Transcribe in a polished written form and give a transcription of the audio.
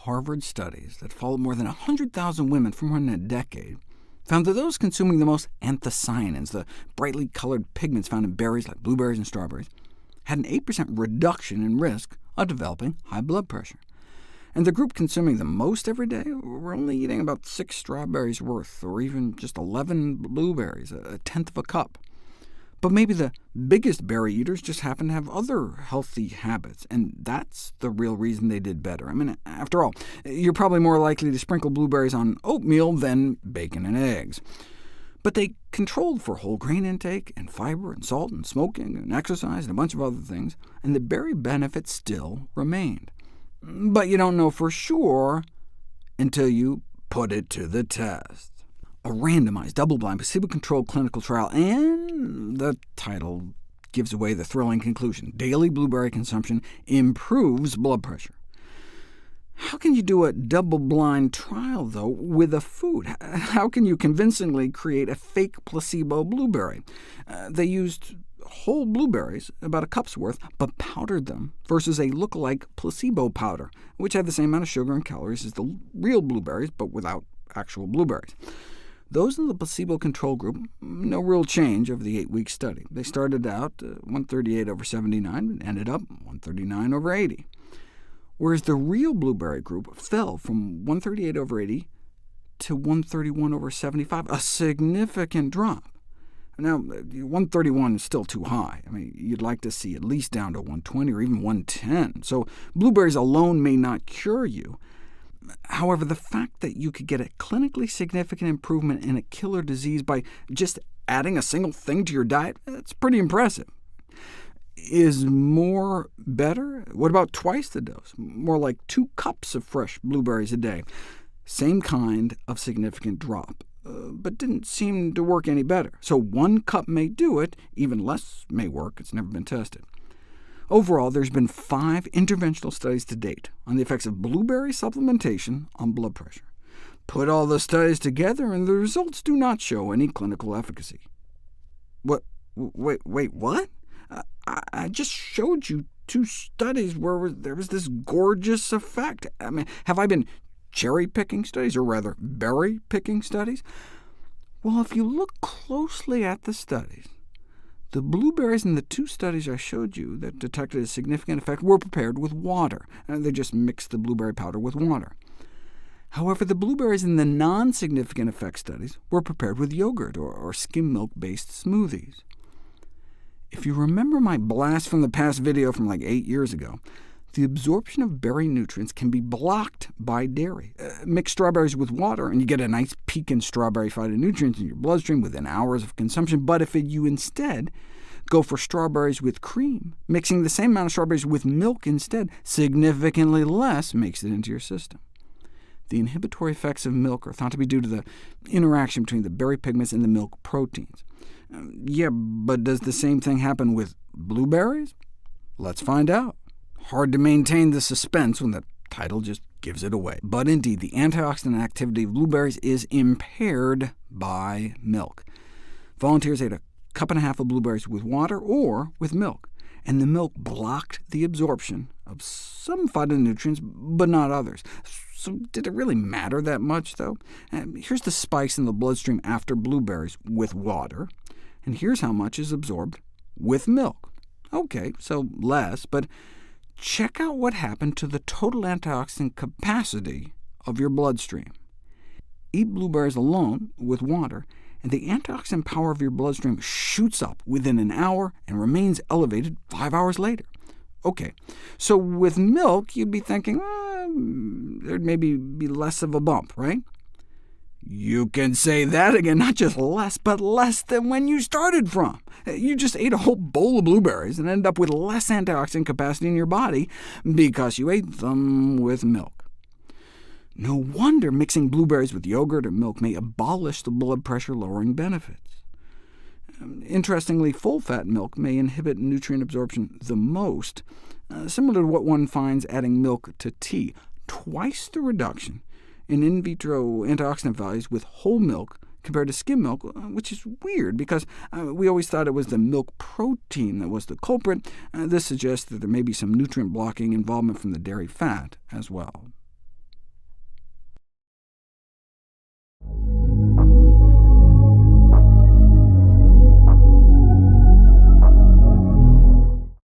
Harvard studies that followed more than 100,000 women for more than a decade found that those consuming the most anthocyanins, the brightly colored pigments found in berries like blueberries and strawberries, had an 8% reduction in risk of developing high blood pressure. And the group consuming the most every day were only eating about 6 strawberries worth, or even just 11 blueberries, a tenth of a cup. But maybe the biggest berry eaters just happen to have other healthy habits, and that's the real reason they did better. I mean, after all, you're probably more likely to sprinkle blueberries on oatmeal than bacon and eggs. But they controlled for whole grain intake, and fiber, and salt, and smoking, and exercise, and a bunch of other things, and the berry benefits still remained. But you don't know for sure until you put it to the test. A randomized, double-blind, placebo-controlled clinical trial, and the title gives away the thrilling conclusion: daily blueberry consumption improves blood pressure. How can you do a double-blind trial, though, with a food? How can you convincingly create a fake placebo blueberry? They used whole blueberries, about a cup's worth, but powdered them, versus a look-alike placebo powder, which had the same amount of sugar and calories as the real blueberries, but without actual blueberries. Those in the placebo control group, no real change over the 8-week study. They started out 138 over 79, and ended up 139 over 80. Whereas the real blueberry group fell from 138 over 80 to 131 over 75, a significant drop. Now, 131 is still too high. I mean, you'd like to see at least down to 120 or even 110, so blueberries alone may not cure you. However, the fact that you could get a clinically significant improvement in a killer disease by just adding a single thing to your diet, that's pretty impressive. Is more better? What about twice the dose? More like 2 cups of fresh blueberries a day. Same kind of significant drop, but didn't seem to work any better. So 1 cup may do it, even less may work. It's never been tested. Overall, there's been 5 interventional studies to date on the effects of blueberry supplementation on blood pressure. Put all the studies together, and the results do not show any clinical efficacy. What? Wait, what? I just showed you 2 studies where there was this gorgeous effect. I mean, have I been cherry-picking studies, or rather berry-picking studies? Well, if you look closely at the studies, the blueberries in the 2 studies I showed you that detected a significant effect were prepared with water, and they just mixed the blueberry powder with water. However, the blueberries in the non-significant effect studies were prepared with yogurt or skim milk-based smoothies. If you remember my blast from the past video from like 8 years ago, the absorption of berry nutrients can be blocked by dairy. Mix strawberries with water, and you get a nice peak in strawberry phytonutrients in your bloodstream within hours of consumption. But if you instead go for strawberries with cream, mixing the same amount of strawberries with milk instead, significantly less makes it into your system. The inhibitory effects of milk are thought to be due to the interaction between the berry pigments and the milk proteins. Yeah, but does the same thing happen with blueberries? Let's find out. Hard to maintain the suspense when the title just gives it away. But indeed, the antioxidant activity of blueberries is impaired by milk. Volunteers ate 1.5 cups of blueberries with water or with milk, and the milk blocked the absorption of some phytonutrients, but not others. So did it really matter that much, though? Here's the spikes in the bloodstream after blueberries with water, and here's how much is absorbed with milk. OK, so less, but check out what happened to the total antioxidant capacity of your bloodstream. Eat blueberries alone with water, and the antioxidant power of your bloodstream shoots up within an hour and remains elevated 5 hours later. OK, so with milk, you'd be thinking, there'd maybe be less of a bump, right? You can say that again, not just less, but less than when you started from. You just ate a whole bowl of blueberries and ended up with less antioxidant capacity in your body because you ate them with milk. No wonder mixing blueberries with yogurt or milk may abolish the blood pressure-lowering benefits. Interestingly, full-fat milk may inhibit nutrient absorption the most, similar to what one finds adding milk to tea, twice the reduction in vitro antioxidant values with whole milk compared to skim milk, which is weird, because we always thought it was the milk protein that was the culprit. This suggests that there may be some nutrient-blocking involvement from the dairy fat as well.